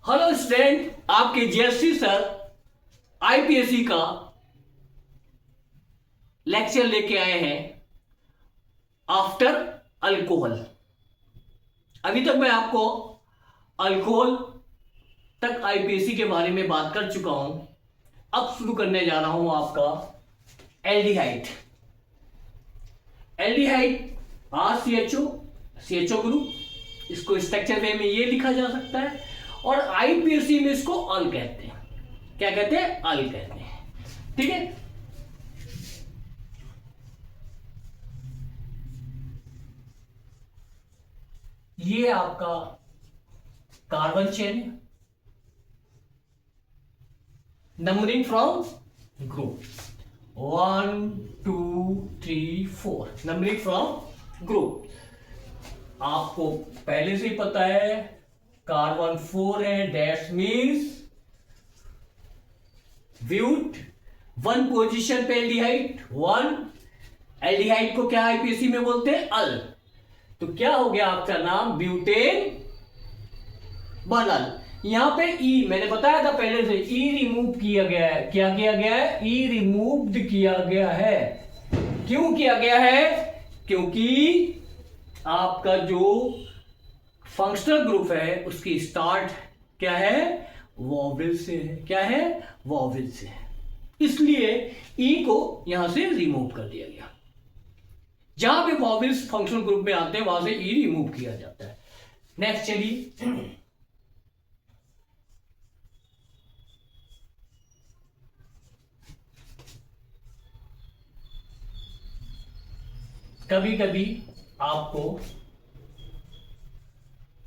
Hello student, आपके GST sir IPSC का lecture लेके आए हैं आफ्टर अल्कोहल। अभी तक मैं आपको अल्कोहल तक आईपीएससी के बारे में बात कर चुका हूं। अब शुरू करने जा रहा हूं आपका एल्डिहाइड। एल्डिहाइड सीएचओ ग्रुप, इसको स्ट्रक्चर वे में ये लिखा जा सकता है और आईपीएससी में इसको अल कहते हैं। क्या कहते हैं? अल कहते हैं। ठीक है, ये आपका कार्बन चेन है। Numbering from group 1 2 3 4, numbering from group. आपको पहले से ही पता है कार्बन 4 है, dash means but. One position पे एल्डिहाइड 1। एल्डिहाइड को क्या आईपीएससी में बोलते हैं? अल। तो क्या हो गया आपका नाम? ब्यूटेन बनल। यहां पे ई मैंने बताया था पहले से, ई रिमूव किया गया है। क्या किया गया है? ई रिमूव्ड किया गया है। क्यों किया गया है? क्योंकि आपका जो फंक्शनल ग्रुप है उसकी स्टार्ट क्या है? वॉवेल से है। क्या है? वॉवेल से है। इसलिए ई को यहां से रिमूव कर दिया गया। जहां पे वॉवेल्स फंक्शनल ग्रुप में आते हैं वहां से ई रिमूव किया जाता है। नेक्स्ट चलिए, कभी कभी आपको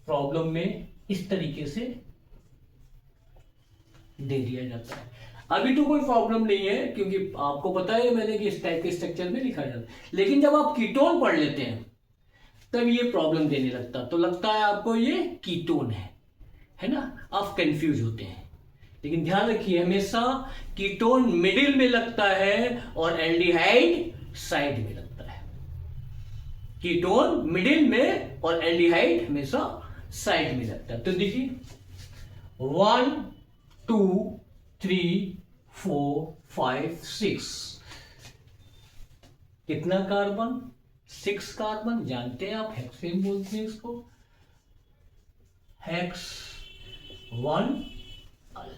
प्रॉब्लम में इस तरीके से दे दिया जाता है। अभी तो कोई प्रॉब्लम नहीं है क्योंकि आपको पता है मैंने कि इस टाइप के स्ट्रक्चर में लिखा जाता है। लेकिन जब आप कीटोन पढ़ लेते हैं तब ये प्रॉब्लम देने लगता, तो लगता है आपको ये कीटोन है ना, आप कंफ्यूज होते हैं। लेकिन ध्यान रखिए, हमेशा कीटोन मिडिल में लगता है और एल्डिहाइड साइड में लगता है। कीटोन मिडिल में और एल्डिहाइड हमेशा साइड में लगता है। तो देखिए 1 2 3 4 5 6, कितना कार्बन? 6 कार्बन। जानते हैं आप, हेक्सेन बोलते हैं इसको। हेक्स 1 अल,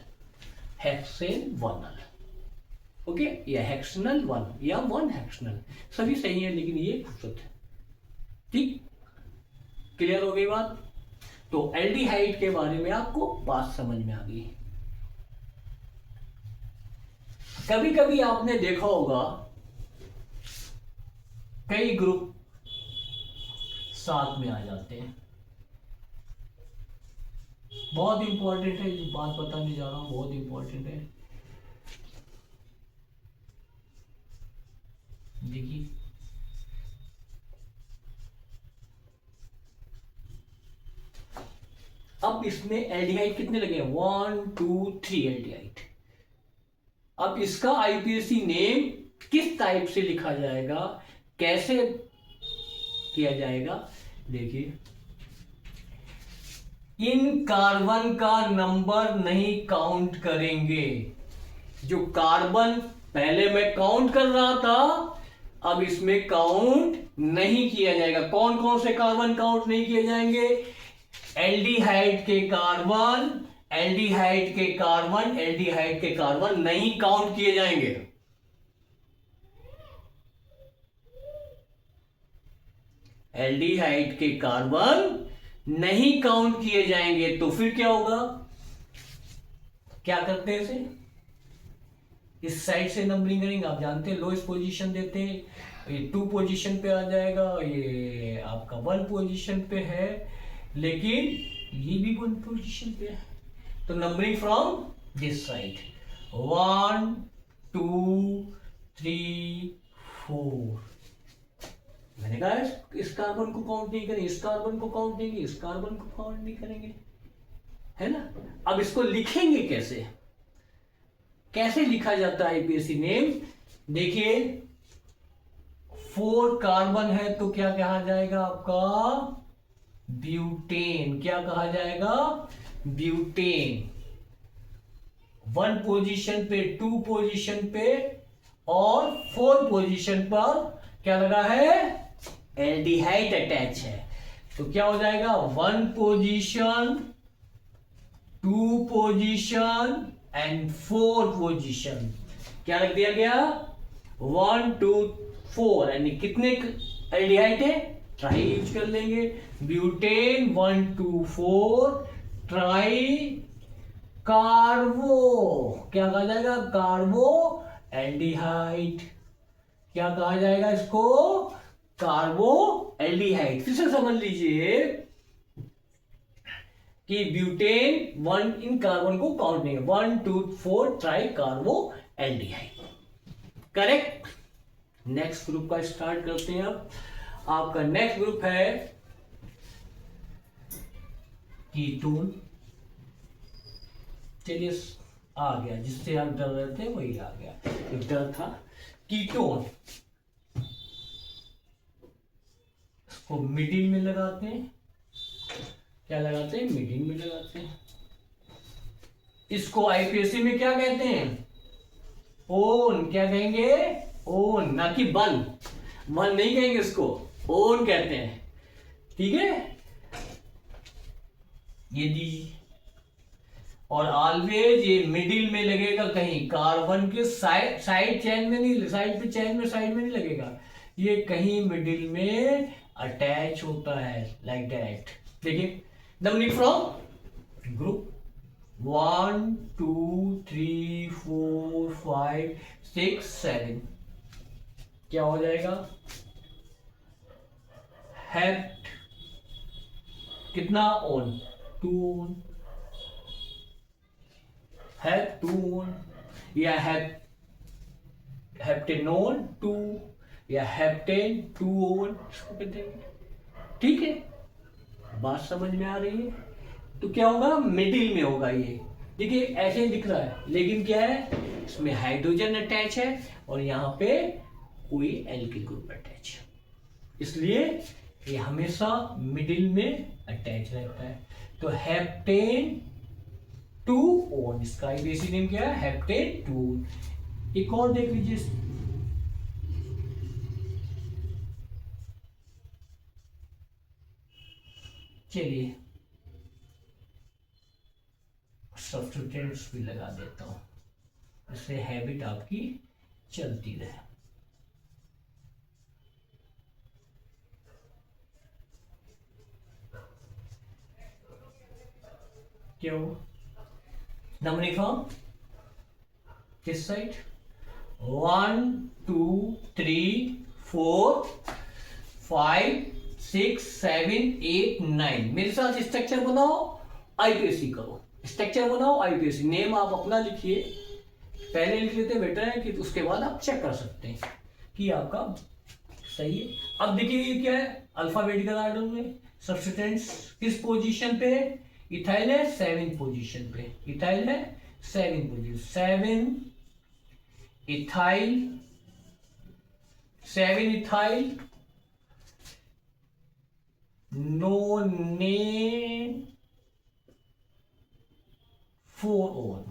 हेक्सेन 1 अल। ओके, या हेक्सनल 1 या 1 हेक्सनल, सभी सही है लेकिन ये खूबसूरत है। ठीक, क्लियर हो गई बात? तो एल्डिहाइड के बारे में आपको बात समझ में आ गई। कभी कभी आपने देखा होगा कई ग्रुप साथ में आ जाते हैं। बहुत इंपॉर्टेंट है, जो बात बताने जा रहा हूं बहुत इंपॉर्टेंट है। देखिए अब इसमें एल्डिहाइड कितने लगे? 1 2 3 एल्डिहाइड। अब इसका आईपीएससी नेम किस टाइप से लिखा जाएगा, कैसे किया जाएगा? देखिए, इन कार्बन का नंबर नहीं काउंट करेंगे। जो कार्बन पहले मैं काउंट कर रहा था अब इसमें काउंट नहीं किया जाएगा। कौन कौन से कार्बन काउंट नहीं किए जाएंगे? एल्डिहाइड के कार्बन, एल्डिहाइड के कार्बन, एल्डिहाइड के कार्बन नहीं काउंट किए जाएंगे। एल्डिहाइड के कार्बन नहीं काउंट किए जाएंगे। तो फिर क्या होगा? क्या करते हैं इसे? इस साइड से नंबरिंग करेंगे। आप जानते हैं लोएस्ट पोजीशन देते हैं, ये 2 पोजीशन पे आ जाएगा, ये आपका 1 पोजीशन पे है, लेकिन ये भी 1 पोजीशन पे है। तो नंबरिंग फ्रॉम दिस साइड 1 2 3 4। मैंने कहा इस कार्बन को काउंट नहीं करेंगे, इस कार्बन को काउंट नहीं करेंगे, इस कार्बन को काउंट नहीं करेंगे, है ना। अब इसको लिखेंगे कैसे? कैसे लिखा जाता है आईपीएससी नेम? देखिए 4 कार्बन है तो क्या कहा जाएगा आपका? ब्यूटेन। क्या कहा जाएगा? ब्यूटेन, 1 पोजीशन पे, 2 पोजीशन पे और 4 पोजीशन पर क्या लगा है, एल्डिहाइड अटैच है। तो क्या हो जाएगा, 1 पोजीशन, 2 पोजीशन एंड 4 पोजीशन। क्या रख दिया गया, 1 2 4, यानी कितने एल्डिहाइड है, ट्राई यूज कर लेंगे। ब्यूटेन 1 2 4 ट्राई कार्बो, क्या कहा जाएगा, कार्बो एल्डिहाइड। क्या कहा जाएगा इसको, कार्बो एल्डिहाइड। फिर से समझ लीजिए कि ब्यूटेन 1 इन कार्बन को काउंट नहीं है, 1 2 4 try कार्बो aldehyde, correct. Next group का स्टार्ट करते हैं। अब आपका नेक्स्ट ग्रुप है कीटोन। चलिए आ गया, जिससे आप डर रहे थे वही आ गया, एक डर था। कीटोन, इसको मिडिल में लगाते हैं, क्या लगाते हैं, मिडिल में लगाते हैं। इसको आईपीएससी में क्या कहते हैं, ओन, क्या कहेंगे, ओन, ना कि बन, बन नहीं कहेंगे इसको, ओन कहते हैं, ठीक है। ये दी, और ऑलवेज ये मिडिल में लगेगा, कहीं कार्बन के साइड चेन में नहीं, साइड पे चेन में साइड में नहीं लगेगा, ये कहीं मिडिल में अटैच होता है, लाइक दैट। देखिए नंबरिंग फ्रॉम ग्रुप 1 2 3 4 5 6 7, क्या हो जाएगा, हेप्ट, कितना ओन, 2 ओन, हेप 2 ओन, या हेप्टेनोन 2, या हेप्टेन 2 ओन, इसको कहते हैं, ठीक है। बात समझ में आ रही है। तो क्या होगा, मिडिल में होगा ये, देखिए ऐसे ही दिख रहा है, लेकिन क्या है, इसमें हाइड्रोजन अटैच है और यहाँ पे कोई एल्किल ग्रुप अटैच है, इसलिए ये हमेशा मिडिल में अटैच रहता है। तो हेप्टेन 2 ओन, इसका बेसिक नेम क्या है, हेप्टेन 2। एक और देख लीजिए, चलिए सब्स्टिट्यूएंट्स भी लगा देता हूं, इससे हैबिट आपकी चलती रहे। क्यों, नंबरिंग फ्रॉम किस साइड, 1 2 3 4 5 6 7 8 9, मेरे साथ स्ट्रक्चर बनाओ, आईपीएससी करो, स्ट्रक्चर बनाओ, आईपीएससी। नेम आप अपना लिखिए, पहले लिख लेते बेटर है, कि उसके बाद आप चेक कर सकते हैं कि आपका सही है। अब देखिए ये क्या है, अल्फाबेटिकल ऑर्डर में सब्स्टिट्यूएंट्स किस पोजीशन पे है, इथाइल है 7 पोजीशन पे, इथाइल है 7 position, 7 ethyl, 7 ethyl, नोनेन 4 own,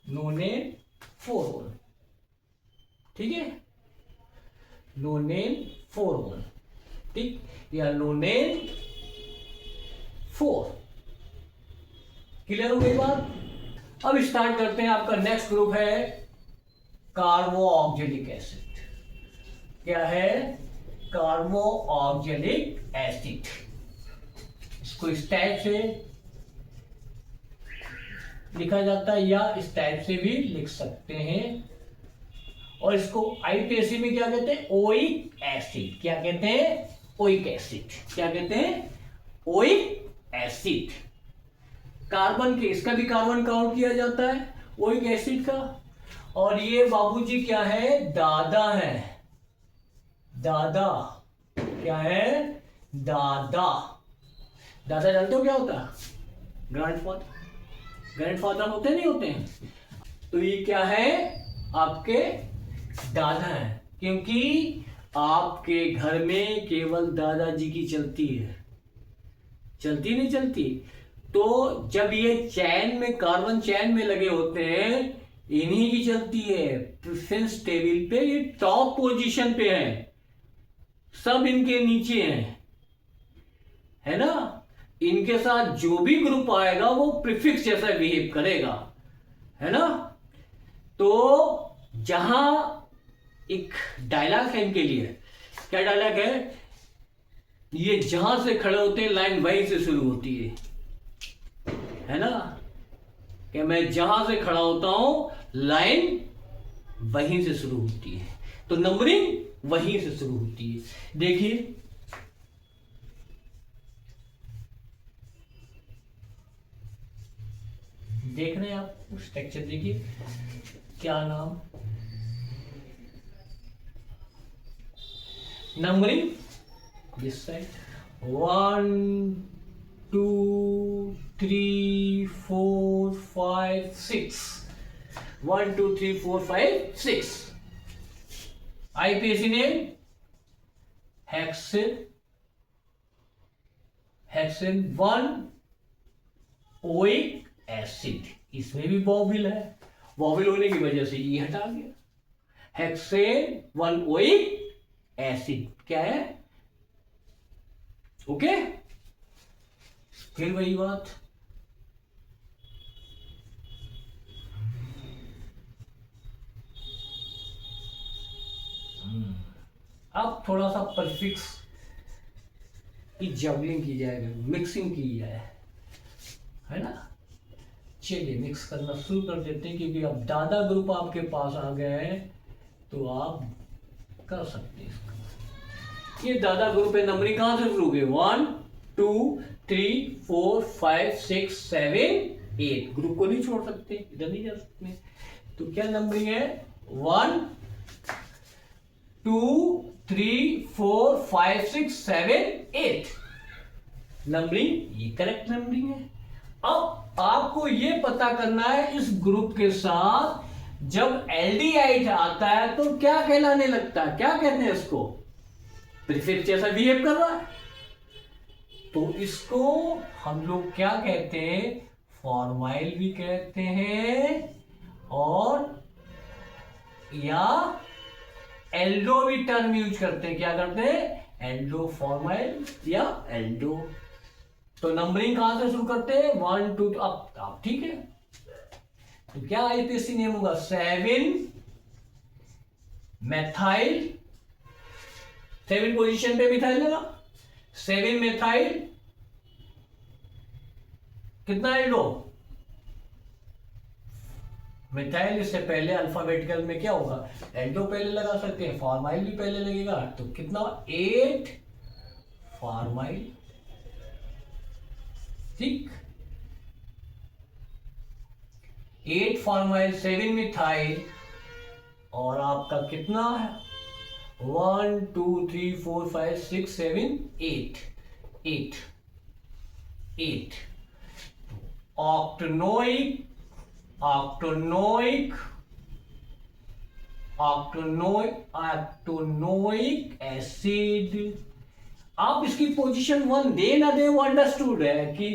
नोनेन 4 own, ठीक है, नोनेन 4 ओन, ठीक, या नोनेन 4, क्लियर हो गई बात। अब स्टार्ट करते हैं, आपका नेक्स्ट ग्रुप है कार्बोक्सिलिक एसिड। क्या है, कार्बोक्सिलिक एसिड। इसको इस टाइप से लिखा जाता है या इस टाइप से भी लिख सकते हैं, और इसको आईपीएससी में क्या कहते हैं, ओइक एसिड। क्या कहते हैं, ओइक एसिड। क्या कहते हैं, ओइक एसिड। कार्बन के, इसका भी कार्बन काउंट किया जाता है ओइक एसिड का। और ये बाबूजी क्या है, दादा है, दादा, क्या है, दादा। दादा जानते हो क्या होता है, ग्रैंडफादर, ग्रैंडफादर होते नहीं होते हैं, तो ये क्या है, आपके दादा है, क्योंकि आपके घर में केवल दादाजी की चलती है, चलती नहीं चलती, तो जब ये चैन में, कार्बन चैन में लगे होते हैं, इन्हीं की चलती है प्रेफरेंस टेबल पे। ये टॉप पोजीशन पे है, सब इनके नीचे हैं, है ना। इनके साथ जो भी ग्रुप आएगा वो प्रीफिक्स जैसा बिहेव करेगा, है ना। तो जहां एक डायलॉग है इनके लिए, क्या डायलॉग है, ये जहां से खड़े होते हैं लाइन वहीं से शुरू होती है ना, कि मैं जहां से खड़ा होता हूं लाइन वहीं से शुरू होती है, तो नंबरिंग वहीं से शुरू होती है। देखिए देख रहे हैं आप स्ट्रक्चर, देखिए क्या नाम, numbering this side 1 2 3 4 5 6 1 2 3 4 5 6 IPAC name hexane 1 oic acid, इसमें भी वॉवेल है, वॉवेल होने की वजह से ये हटा गया। हेक्सेन 1 ओइक एसिड क्या है, ओके। फिर वही बात, अब थोड़ा सा परफिक्स की जगलिंग की जाए, मिक्सिंग की जाए, है ना। चलिए मिक्स करना शुरू कर देते हैं, क्योंकि अब ज्यादा ग्रुप आपके पास आ गए हैं तो आप कर सकते हैं इसका। ये ज्यादा ग्रुप है, नंबरिंग कहां से शुरू हुई, 1 2 3 4 5 6 7 8, ग्रुप को नहीं छोड़ सकते, इधर नहीं जा सकते, तो क्या नंबरिंग है 1 2 3 4 5 6 7 8, नंबरिंग ये करेक्ट नंबरिंग है। अब आपको ये पता करना है इस ग्रुप के साथ जब एल्डिहाइड आता है तो क्या कहलाने लगता है, क्या कहते हैं इसको, प्रीफिक्स जैसा बिहेव कर रहा है, तो इसको हम लोग क्या कहते हैं, फॉर्माइल भी कहते हैं, और या एल्डो भी टर्म यूज करते हैं, क्या करते हैं, एल्डो फॉर्माइल या एल्डो। तो नंबरिंग कहां से शुरू करते हैं, 1 2, अब ठीक है। तो क्या आईपीसी नेम होगा, 7 मेथाइल, 7 पोजीशन पे मिथाइल लगा, 7 मेथाइल कितना एल्डो, मिथाइल इससे पहले अल्फाबेटिकल में क्या होगा, एल्डो पहले लगा सकते हैं, फॉर्माइल भी पहले लगेगा, तो कितना 8 फॉर्माइल, ठीक, 8 फॉर्माइल 7 मिथाइल, और आपका कितना है 1 2 3 4 5 6 7 8 8 8 ऑक्टेनोइक ऑक्टेनोइक ऑक्टेनोइक एसिड। आप इसकी पोजीशन 1 दे ना दे वो अंडरस्टूड है कि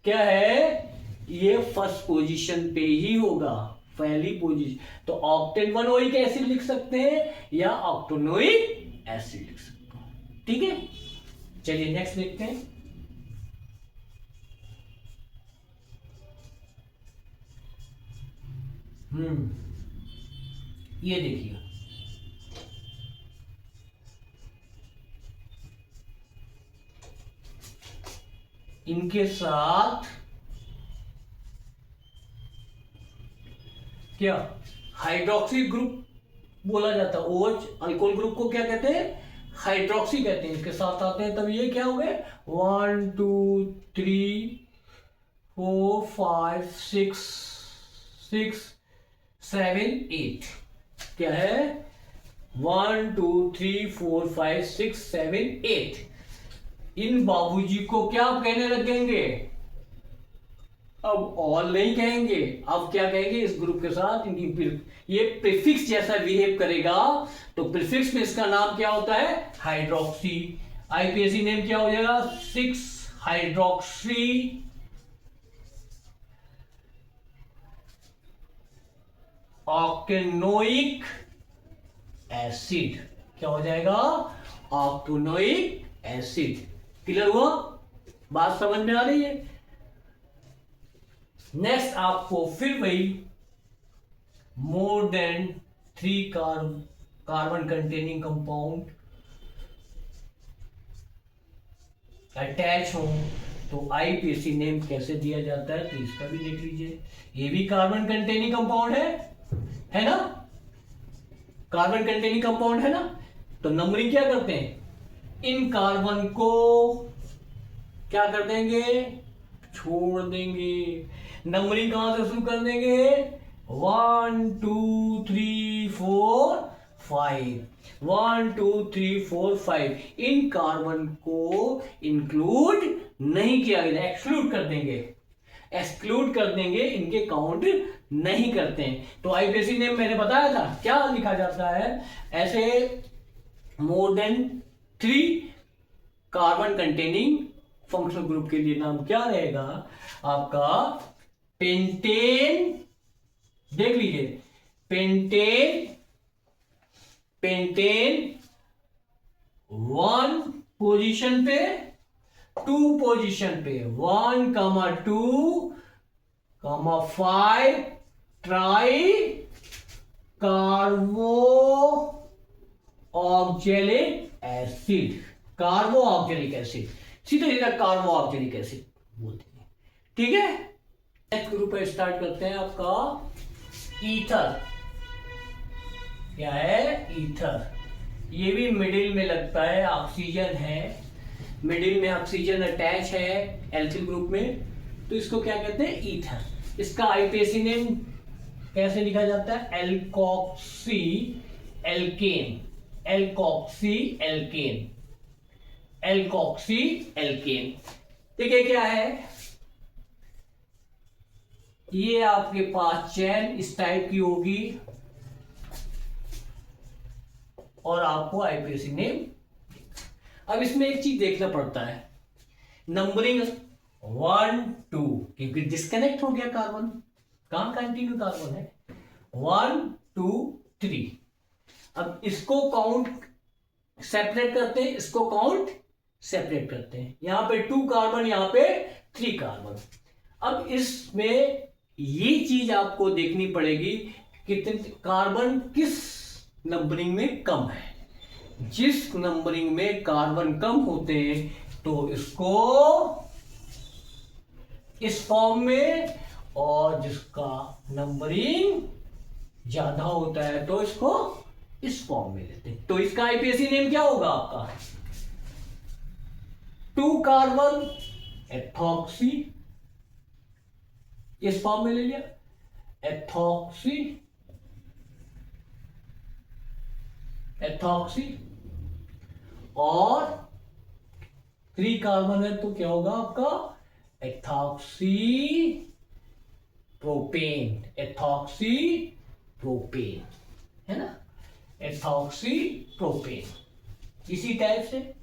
क्या है, ये फर्स्ट पोजीशन पे ही होगा, पहली पोजीशन, तो ऑक्टेनोइक एसिड लिख सकते हैं या ऑक्टेनोइक एसिड लिख सकते हैं, ठीक है। चलिए नेक्स्ट देखते हैं, ये देखिए इनके साथ क्या हाइड्रोक्सी ग्रुप बोला जाता है, ओएच अल्कोहल ग्रुप को क्या कहते हैं, हाइड्रोक्सी कहते हैं, इसके साथ आते हैं, तब ये क्या हो गए 1 2 3 4 5 6 6 7 8, क्या है 1 2 3 4 5 6 7 8। इन बाबूजी को क्या आप कहने लगेंगे, अब ऑल नहीं कहेंगे, अब क्या कहेंगे, इस ग्रुप के साथ इनकी ये प्रीफिक्स जैसा बिहेव करेगा, तो प्रीफिक्स में इसका नाम क्या होता है, हाइड्रोक्सी। आईपीएसी नेम क्या हो जाएगा, 6 हाइड्रोक्सी ऑक्टेनोइक एसिड। क्या हो जाएगा? ऑक्टेनोइक एसिड। क्लियर हुआ? बात समझ में आ रही है? नेक्स्ट आपको फिर वही more than 3 carbon containing compound attach हो तो आईपीएसी नेम कैसे दिया जाता है, तो इसका भी देख लीजिए। ये भी कार्बन कंटेनिंग कंपाउंड है ना? कार्बन कंटेनिंग कंपाउंड है ना? तो नंबरिंग क्या करते हैं? इन कार्बन को क्या कर देंगे? छोड़ देंगे। नंबरिंग कहां से शुरू कर देंगे? 1 2 3 4 5। 1 2 3 4 5। इन कार्बन को इंक्लूड नहीं किया गया, एक्सक्लूड कर देंगे। एक्सक्लूड कर देंगे, इनके काउंट नहीं करते हैं। तो आईपीएसी नेम मैंने बताया था क्या लिखा जाता है ऐसे, more than 3 carbon containing functional group के लिए नाम क्या रहेगा आपका? पेंटेन। देख लीजिए, पेंटेन 1 पोजीशन पे, 2 पोजीशन पे, 1, 2, 5 try कार्बो oxalic acid. कार्बो oxalic acid, सीधे सीधा कार्बो ऑक्जेलिक एसिड बोलते हैं। ठीक है, नेक्स्ट ग्रुप पे स्टार्ट करते हैं आपका ईथर। क्या है? ईथर। ये भी मिडिल में लगता है, ऑक्सीजन है, मिडिल में ऑक्सीजन अटैच है एल्किल ग्रुप में, तो इसको क्या कहते हैं? ईथर। इसका आईपीएसी नेम कैसे लिखा जाता है? Alkoxy alkane. Alkoxy alkane. Alkoxy alkane. देखिए क्या है, ये आपके पास चैन इस टाइप की होगी और आपको आईपीएसी नेम। अब इसमें एक चीज देखना पड़ता है, नंबरिंग 1 2, क्योंकि डिस्कनेक्ट हो गया कार्बन, कहां कंटिन्यू कार्बन है। 1 2 3। अब इसको काउंट सेपरेट करते हैं, इसको काउंट सेपरेट करते हैं। यहां पे 2 कार्बन, यहां पे 3 कार्बन। अब इसमें ये चीज आपको देखनी पड़ेगी कितने कार्बन किस नंबरिंग में कम है। जिस नंबरिंग में कार्बन कम होते हैं तो इसको इस फॉर्म में, और जिसका नंबरिंग ज्यादा होता है तो इसको इस फॉर्म में लेते हैं। तो इसका आईपीएसी नेम क्या होगा आपका? 2 कार्बन एथॉक्सी, इस फॉर्म में ले लिया, एथॉक्सी और 3 कार्बन है तो क्या होगा आपका? Ethoxy propane. एथॉक्सी प्रोपेन है ना? एथॉक्सी प्रोपेन इसी टाइप से।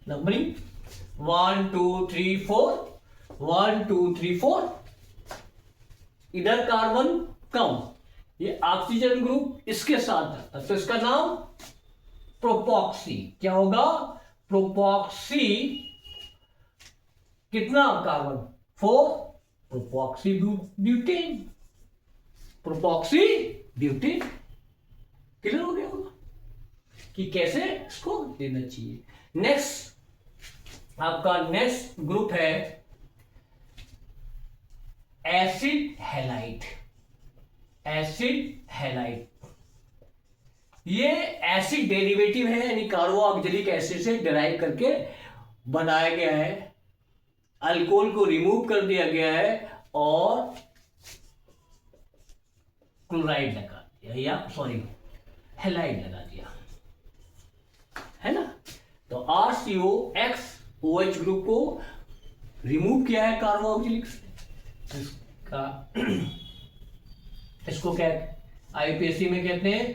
नंबरिंग 1 2 3 4, 1 2 3 4। इधर कार्बन कम, ये ऑक्सीजन ग्रुप इसके साथ आता, तो इसका नाम प्रोपॉक्सी। क्या होगा? प्रोपॉक्सी। कितना कार्बन? 4। प्रोपॉक्सी ब्यूटेन। प्रोपॉक्सी ब्यूटेन। क्लियर हो गया होगा कि कैसे इसको देना चाहिए। नेक्स्ट आपका नेक्स्ट ग्रुप है एसिड हैलाइड। एसिड हैलाइड ये एसिड डेरिवेटिव है, यानी कार्बो ऑक्जेलिक एसिड से डिराइव करके बनाया गया है। अल्कोहल को रिमूव कर दिया गया है और क्लोराइड लगा दिया, या सॉरी हैलाइड लगा दिया, है ना? तो RCOX OH ग्रुप को रिमूव किया है कार्बो ऑक्जेलिक से। इसको क्या आईपीएसी में कहते हैं?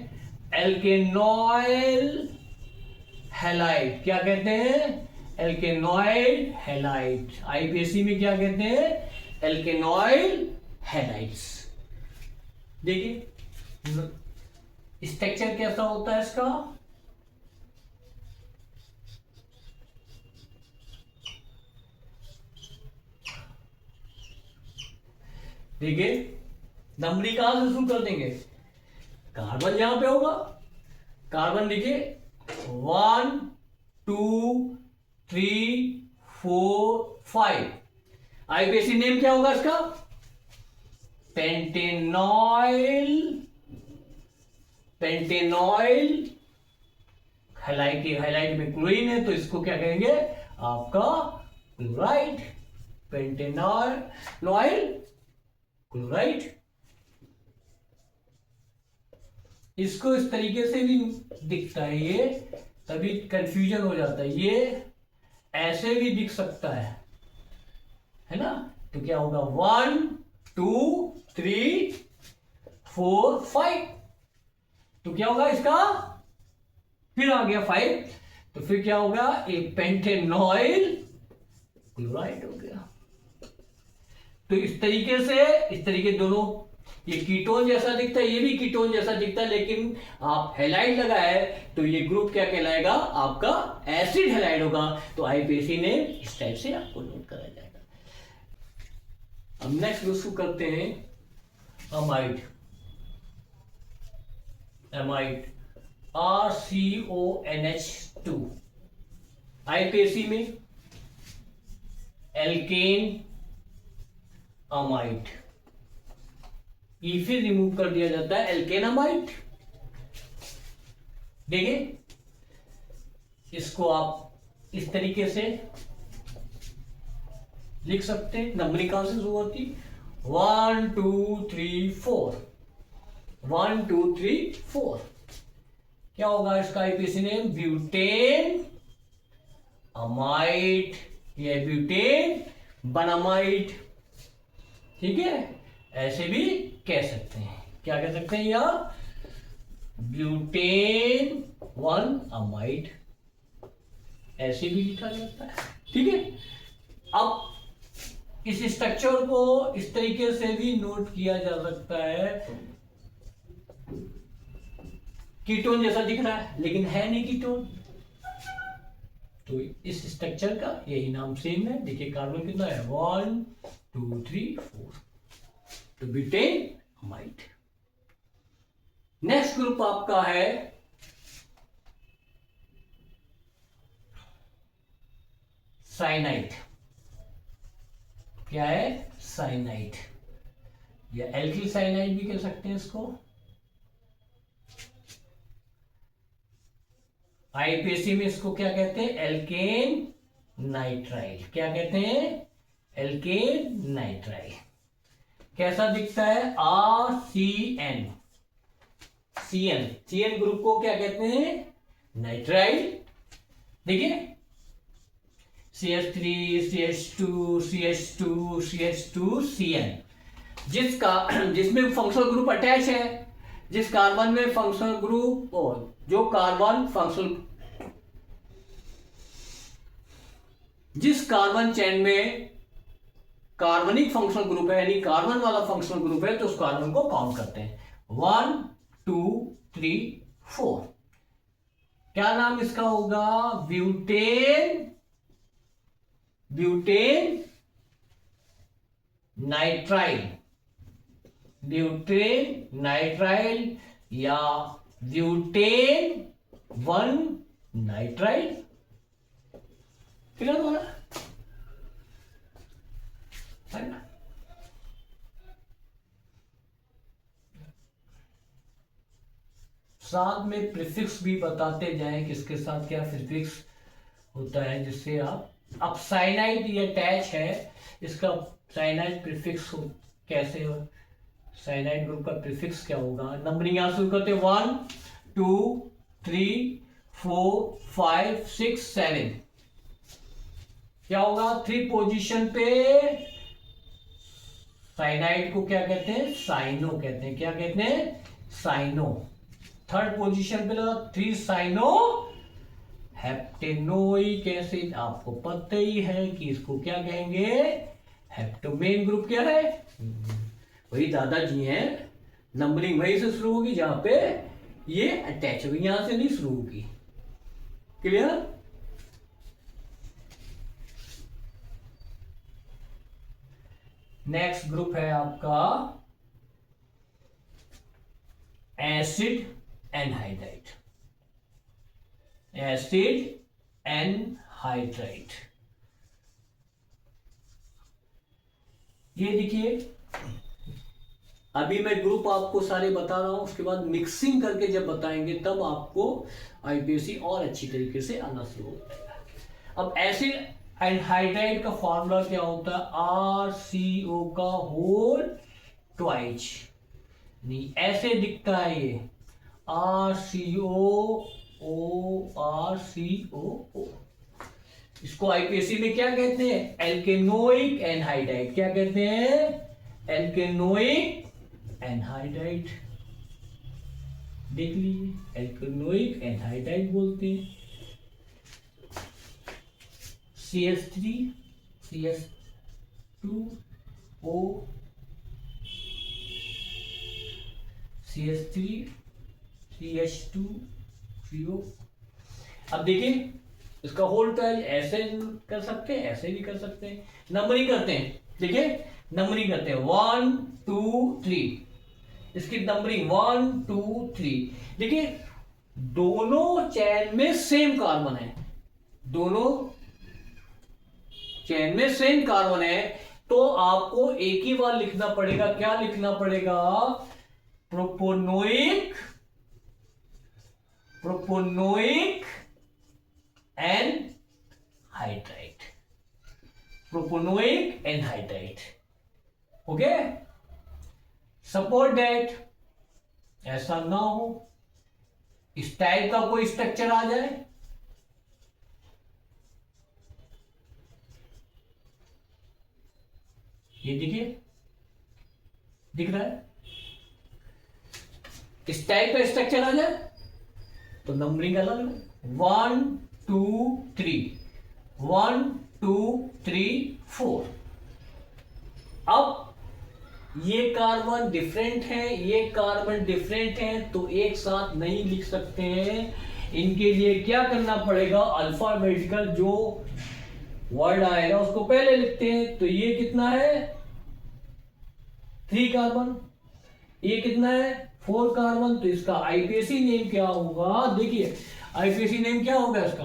एल्केनॉइल हैलाइड। क्या कहते हैं? एल्केनॉइल हैलाइड। आईपीएससी में क्या कहते हैं? एल्केनॉइल हैलाइड्स। देखिए स्ट्रक्चर कैसा होता है इसका। देखिए नंबरिंग कहां से शुरू कर देंगे? कार्बन यहां पे होगा, कार्बन देखिए 1 2 3 4 5। आईपीएससी नेम क्या होगा इसका? पेंटेनॉइल। पेंटेनॉइल हैलाइड की हैलाइड में क्लोरीन है तो इसको क्या कहेंगे? आपका क्लोराइड। पेंटेनॉइल क्लोराइड। इसको इस तरीके से भी दिखता है ये, तभी कंफ्यूजन हो जाता है। ये ऐसे भी दिख सकता है ना? तो क्या होगा? 1 2 3 4 5। तो क्या होगा इसका? फिर आ गया 5, तो फिर क्या होगा? एक पेंटेनॉइल क्लोराइड हो गया। तो इस तरीके दोनों, ये कीटोन जैसा दिखता है, ये भी कीटोन जैसा दिखता है, लेकिन आप हैलाइड लगा है तो ये ग्रुप क्या कहलाएगा? आपका एसिड हैलाइड होगा। तो आईपीएससी ने इस टाइप से आपको नोट कराया जाएगा। अब नेक्स्ट उसको करते हैं अमाइड। Amide RCONH2। आईपीएससी में एल्केन अमाइड, ई फिर रिमूव कर दिया जाता है, एल्केनामाइड। देखिए इसको आप इस तरीके से लिख सकते हैं। नंबरिंग कहां से शुरू होती? 1 2 3 4। 1 2 3 4। क्या होगा इसका आईपीएससी नेम? ब्यूटेन अमाइड या ब्यूटेन बनामाइड। ठीक है, ऐसे भी कह सकते हैं। क्या कह सकते हैं? या ब्यूटेन 1 अमाइड, ऐसे भी लिखा जाता है। ठीक है, अब इस स्ट्रक्चर को इस तरीके से भी नोट किया जा सकता है। कीटोन जैसा दिख रहा है लेकिन है नहीं कीटोन, तो इस स्ट्रक्चर का यही नाम सेम है। देखिए कार्बन कितना है? 1 2 3 4। तो ब्यूटेन अमाइड। नेक्स्ट ग्रुप आपका है साइनाइड। क्या है? साइनाइड या एल्किल साइनाइड भी कह सकते हैं इसको। आईपीएससी में इसको क्या कहते हैं? Alkane nitrile. क्या कहते हैं? Alkane nitrile. कैसा दिखता है? RCN। CN ग्रुप को क्या कहते हैं? नाइट्राइल। देखिए CH3 CH2 CH2 CH2 CN, जिसमें फंक्शनल ग्रुप अटैच है, जिस कार्बन में फंक्शनल ग्रुप और जो कार्बन फंक्शनल, जिस कार्बन चेन में कार्बनिक फंक्शनल ग्रुप है यानी कार्बन वाला फंक्शनल ग्रुप है, तो उस कार्बन को काउंट करते हैं 1 2 3 4। क्या नाम इसका होगा? Butane nitrile. ब्यूटेन नाइट्राइल या ब्यूटेन 1 नाइट्राइल। क्लियर हो रहा है ना? साथ में प्रीफिक्स भी बताते जाएं किसके साथ क्या प्रीफिक्स होता है, जिससे अब साइनाइड ये अटैच है, इसका साइनाइड प्रीफिक्स कैसे हो? साइनाइड ग्रुप का प्रीफिक्स क्या होगा? नंबरिंग यहां शुरू करते हैं 1 2 3 4 5 6 7। क्या होगा? 3 पोजीशन पे साइनाइड को क्या कहते हैं? साइनो कहते हैं। क्या कहते हैं? साइनो। थर्ड पोजीशन पे लगा 3 साइनो हेप्टेनोइक एसिड। आपको पता ही है कि इसको क्या कहेंगे, हेप्टोमेन ग्रुप क्या है, वही दादाजी हैं। नंबरिंग वही से शुरू होगी जहां पे ये अटैच होगी, यहां से नहीं शुरू होगी। क्लियर? नेक्स्ट ग्रुप है आपका एसिड एनहाइड्राइड। एसिड एनहाइड्राइड, ये देखिए अभी मैं ग्रुप आपको सारे बता रहा हूं, उसके बाद मिक्सिंग करके जब बताएंगे तब आपको आईपीएसी और अच्छी तरीके से आना शुरू हो जाएगा। अब एसिड एनहाइड्राइड का फॉर्मूला क्या होता है, RCO का होल ट्वाइस, नहीं ऐसे दिखता है ये RCO। इसको आईपीएसी में क्या कहते हैं, एल्केनोइक एनहाइड्राइड। क्या कहते हैं, एल्केनोइक एनहाइड्राइड। देख लीजिए एल्केनोइक एनहाइड्राइड बोलते हैं। CH3 CH2O CH3 CH2CO। अब देखिए इसका होल ट्वाइस ऐसे कर सकते हैं, ऐसे भी कर सकते हैं। नंबरिंग करते हैं, देखिए नंबरिंग करते हैं 1 2 3। इसकी नंबरिंग 1 2 3। देखिए दोनों चैन में सेम कार्बन है, दोनों चैन में सेम कार्बन है, तो आपको एक ही बार लिखना पड़ेगा। क्या लिखना पड़ेगा, propanoic anhydride. Propanoic anhydride, okay. Support that ऐसा ना हो, इस टाइप का कोई स्ट्रक्चर आ जाए, ये देखिए दिख रहा है, इस टाइप का स्ट्रक्चर आ जाए तो नंबरिंग अलग है। 1 2 3 1 2 3 4। अब ये कार्बन डिफरेंट है, ये कार्बन डिफरेंट है, तो एक साथ नहीं लिख सकते हैं। इनके लिए क्या करना पड़ेगा, अल्फाबेटिकल जो वर्ड आएगा उसको पहले लिखते हैं। तो ये कितना है 3 कार्बन, ये कितना है 4 कार्बन। तो इसका आईपीएसी नेम क्या होगा, देखिए आईपीएसी नेम क्या होगा इसका,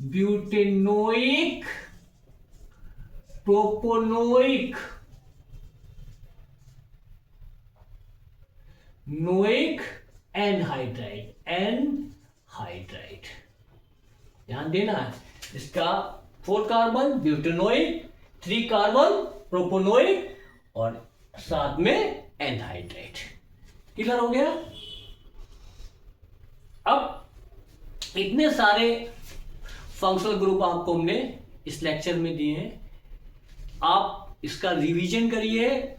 ब्यूटेनोइक प्रोपोनोइक नोइक एनहाइड्राइड। एनहाइड्राइड ध्यान देना है, इसका 4 कार्बन ब्यूटेनोइक, 3 कार्बन प्रोपोनोइक और साथ में एनहाइड्राइड। क्लियर हो गया? अब इतने सारे फंक्शनल ग्रुप आपको हमने इस लेक्चर में दिए हैं, आप इसका रिवीजन करिए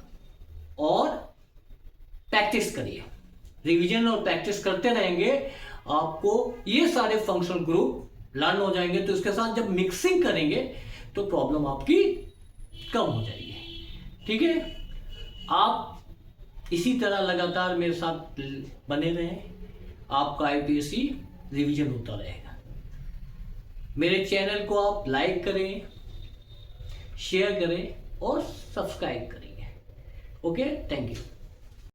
और प्रैक्टिस करिए। रिवीजन और प्रैक्टिस करते रहेंगे, आपको ये सारे फंक्शनल ग्रुप लर्न हो जाएंगे। तो इसके साथ जब मिक्सिंग करेंगे तो प्रॉब्लम आपकी कम हो जाएगी। ठीक है, आप इसी तरह लगातार मेरे साथ बने रहें, आपका आईपीएसी रिवीजन होता रहेगा। मेरे चैनल को आप लाइक करें, शेयर करें और सब्सक्राइब करेंगे। Okay, thank you.